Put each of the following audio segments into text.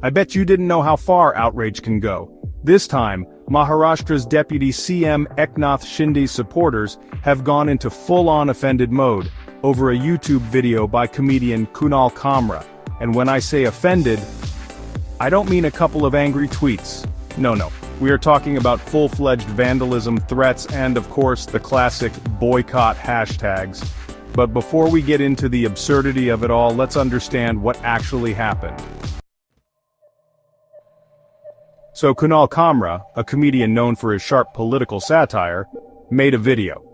I bet you didn't know how far outrage can go. This time, Maharashtra's Deputy CM Eknath Shinde's supporters have gone into full-on offended mode over a YouTube video by comedian Kunal Kamra. And when I say offended, I don't mean a couple of angry tweets. No. We are talking about full-fledged vandalism, threats, and of course the classic boycott hashtags. But before we get into the absurdity of it all, let's understand what actually happened. So Kunal Kamra, a comedian known for his sharp political satire, made a video.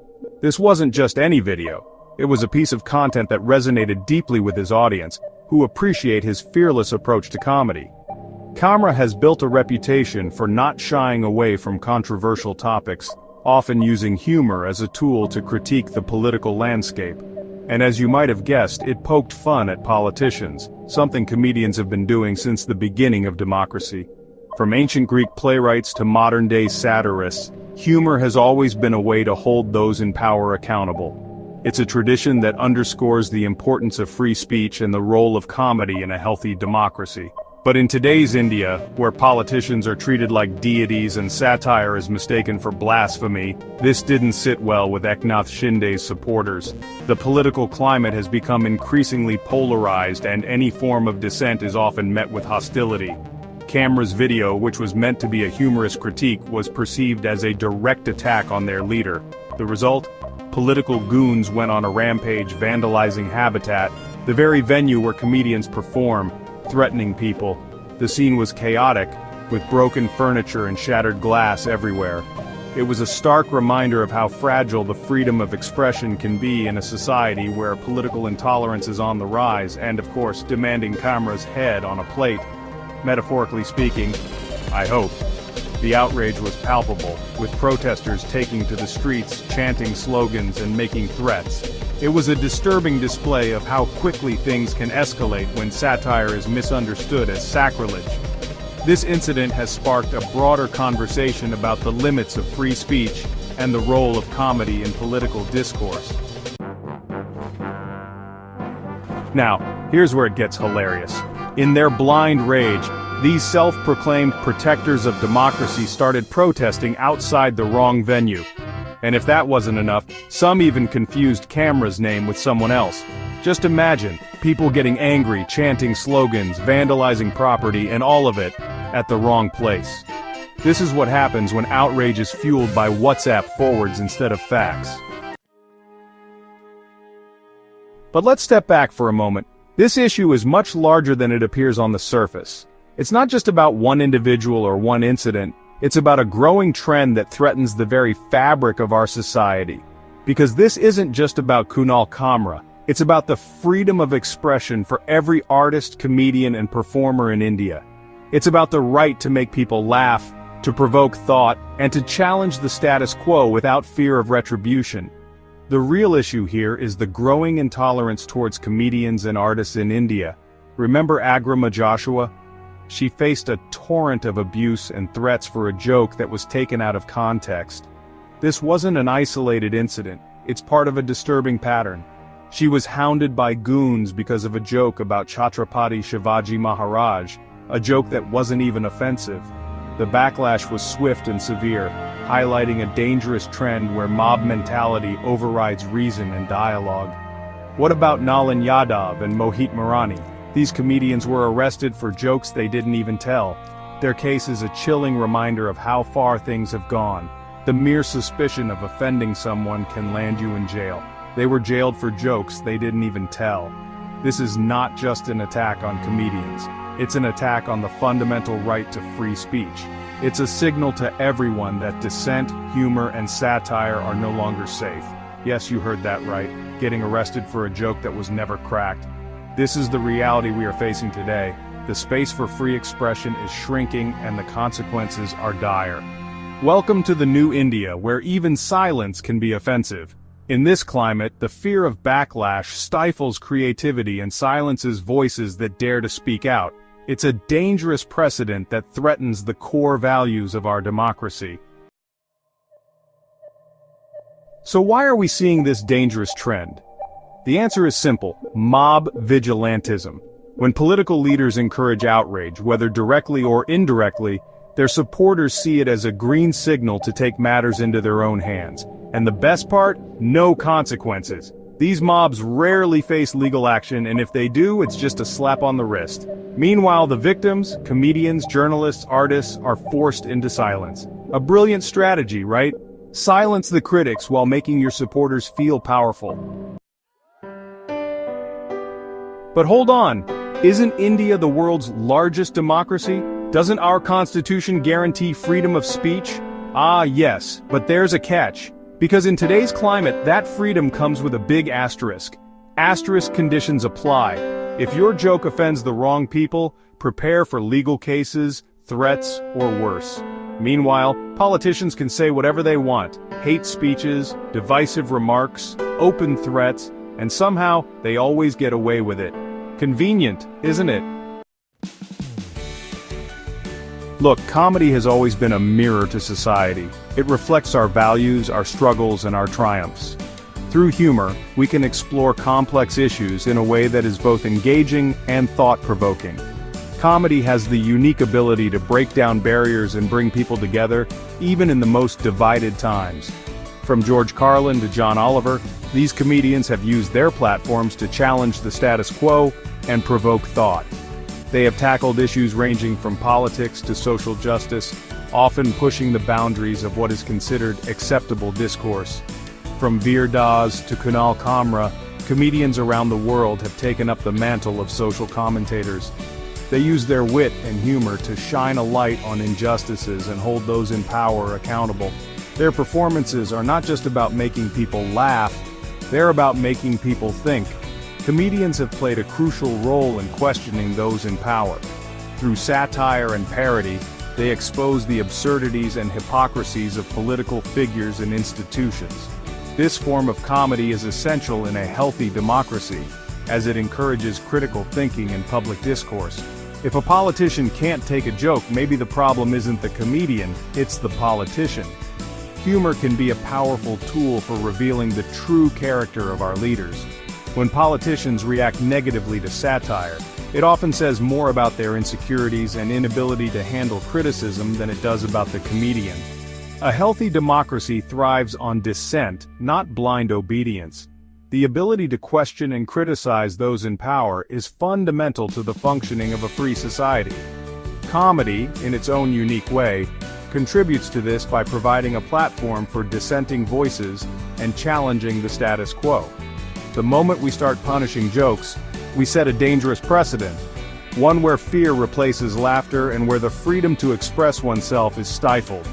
This wasn't just any video. It was a piece of content that resonated deeply with his audience, who appreciate his fearless approach to comedy. Kamra has built a reputation for not shying away from controversial topics, often using humor as a tool to critique the political landscape. And as you might have guessed, it poked fun at politicians, something comedians have been doing since the beginning of democracy. From ancient Greek playwrights to modern-day satirists, humor has always been a way to hold those in power accountable. It's a tradition that underscores the importance of free speech and the role of comedy in a healthy democracy. But in today's India, where politicians are treated like deities and satire is mistaken for blasphemy, this didn't sit well with Eknath Shinde's supporters. The political climate has become increasingly polarized, and any form of dissent is often met with hostility. Kamra's video, which was meant to be a humorous critique, was perceived as a direct attack on their leader. The result? Political goons went on a rampage vandalizing Habitat, the very venue where comedians perform, threatening people. The scene was chaotic, with broken furniture and shattered glass everywhere. It was a stark reminder of how fragile the freedom of expression can be in a society where political intolerance is on the rise and, of course, demanding Kamra's head on a plate. Metaphorically speaking, I hope. The outrage was palpable, with protesters taking to the streets, chanting slogans and making threats. It was a disturbing display of how quickly things can escalate when satire is misunderstood as sacrilege. This incident has sparked a broader conversation about the limits of free speech and the role of comedy in political discourse. Now, here's where it gets hilarious. In their blind rage, these self-proclaimed protectors of democracy started protesting outside the wrong venue. And if that wasn't enough, some even confused Kamra's name with someone else. Just imagine, people getting angry, chanting slogans, vandalizing property, and all of it at the wrong place. This is what happens when outrage is fueled by WhatsApp forwards instead of facts. But let's step back for a moment. This issue is much larger than it appears on the surface. It's not just about one individual or one incident, it's about a growing trend that threatens the very fabric of our society. Because this isn't just about Kunal Kamra, it's about the freedom of expression for every artist, comedian, and performer in India. It's about the right to make people laugh, to provoke thought, and to challenge the status quo without fear of retribution. The real issue here is the growing intolerance towards comedians and artists in India. Remember Agrima Joshua? She faced a torrent of abuse and threats for a joke that was taken out of context. This wasn't an isolated incident, it's part of a disturbing pattern. She was hounded by goons because of a joke about Chhatrapati Shivaji Maharaj, a joke that wasn't even offensive. The backlash was swift and severe, highlighting a dangerous trend where mob mentality overrides reason and dialogue. What about Nalin Yadav and Mohit Marani? These comedians were arrested for jokes they didn't even tell. Their case is a chilling reminder of how far things have gone. The mere suspicion of offending someone can land you in jail. They were jailed for jokes they didn't even tell. This is not just an attack on comedians. It's an attack on the fundamental right to free speech. It's a signal to everyone that dissent, humor, and satire are no longer safe. Yes, you heard that right. Getting arrested for a joke that was never cracked. This is the reality we are facing today. The space for free expression is shrinking and the consequences are dire. Welcome to the new India, where even silence can be offensive. In this climate, the fear of backlash stifles creativity and silences voices that dare to speak out. It's a dangerous precedent that threatens the core values of our democracy. So why are we seeing this dangerous trend? The answer is simple: mob vigilantism. When political leaders encourage outrage, whether directly or indirectly, their supporters see it as a green signal to take matters into their own hands. And the best part? No consequences. These mobs rarely face legal action, and if they do, it's just a slap on the wrist. Meanwhile, the victims, comedians, journalists, artists, are forced into silence. A brilliant strategy, right? Silence the critics while making your supporters feel powerful. But hold on, isn't India the world's largest democracy? Doesn't our constitution guarantee freedom of speech? Ah, yes, but there's a catch. Because in today's climate, that freedom comes with a big asterisk. Asterisk conditions apply. If your joke offends the wrong people, prepare for legal cases, threats, or worse. Meanwhile, politicians can say whatever they want, hate speeches, divisive remarks, open threats, and somehow, they always get away with it. Convenient, isn't it? Look, comedy has always been a mirror to society. It reflects our values, our struggles, and our triumphs. Through humor, we can explore complex issues in a way that is both engaging and thought-provoking. Comedy has the unique ability to break down barriers and bring people together, even in the most divided times. From George Carlin to John Oliver, these comedians have used their platforms to challenge the status quo and provoke thought. They have tackled issues ranging from politics to social justice, often pushing the boundaries of what is considered acceptable discourse. From Veer Das to Kunal Kamra, comedians around the world have taken up the mantle of social commentators. They use their wit and humor to shine a light on injustices and hold those in power accountable. Their performances are not just about making people laugh, they're about making people think. Comedians have played a crucial role in questioning those in power. Through satire and parody, they expose the absurdities and hypocrisies of political figures and institutions. This form of comedy is essential in a healthy democracy, as it encourages critical thinking and public discourse. If a politician can't take a joke, maybe the problem isn't the comedian, it's the politician. Humor can be a powerful tool for revealing the true character of our leaders. When politicians react negatively to satire, it often says more about their insecurities and inability to handle criticism than it does about the comedian. A healthy democracy thrives on dissent, not blind obedience. The ability to question and criticize those in power is fundamental to the functioning of a free society. Comedy, in its own unique way, contributes to this by providing a platform for dissenting voices and challenging the status quo. The moment we start punishing jokes, we set a dangerous precedent, one where fear replaces laughter and where the freedom to express oneself is stifled.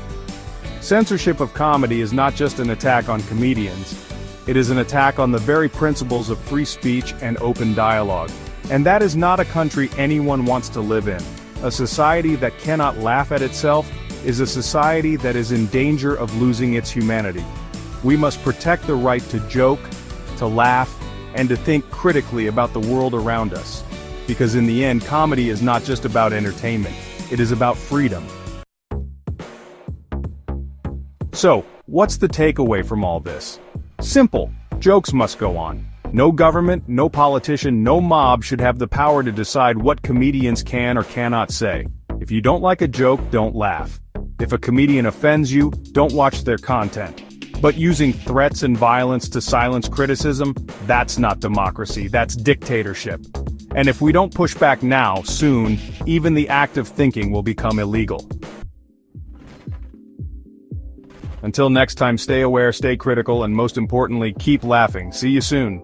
Censorship of comedy is not just an attack on comedians, it is an attack on the very principles of free speech and open dialogue. And that is not a country anyone wants to live in. A society that cannot laugh at itself is a society that is in danger of losing its humanity. We must protect the right to joke, to laugh, and to think critically about the world around us. Because in the end, comedy is not just about entertainment, it is about freedom. So, what's the takeaway from all this? Simple, jokes must go on. No government, no politician, no mob should have the power to decide what comedians can or cannot say. If you don't like a joke, don't laugh. If a comedian offends you, don't watch their content. But using threats and violence to silence criticism, that's not democracy, that's dictatorship. And if we don't push back now, soon, even the act of thinking will become illegal. Until next time, stay aware, stay critical, and most importantly, keep laughing. See you soon.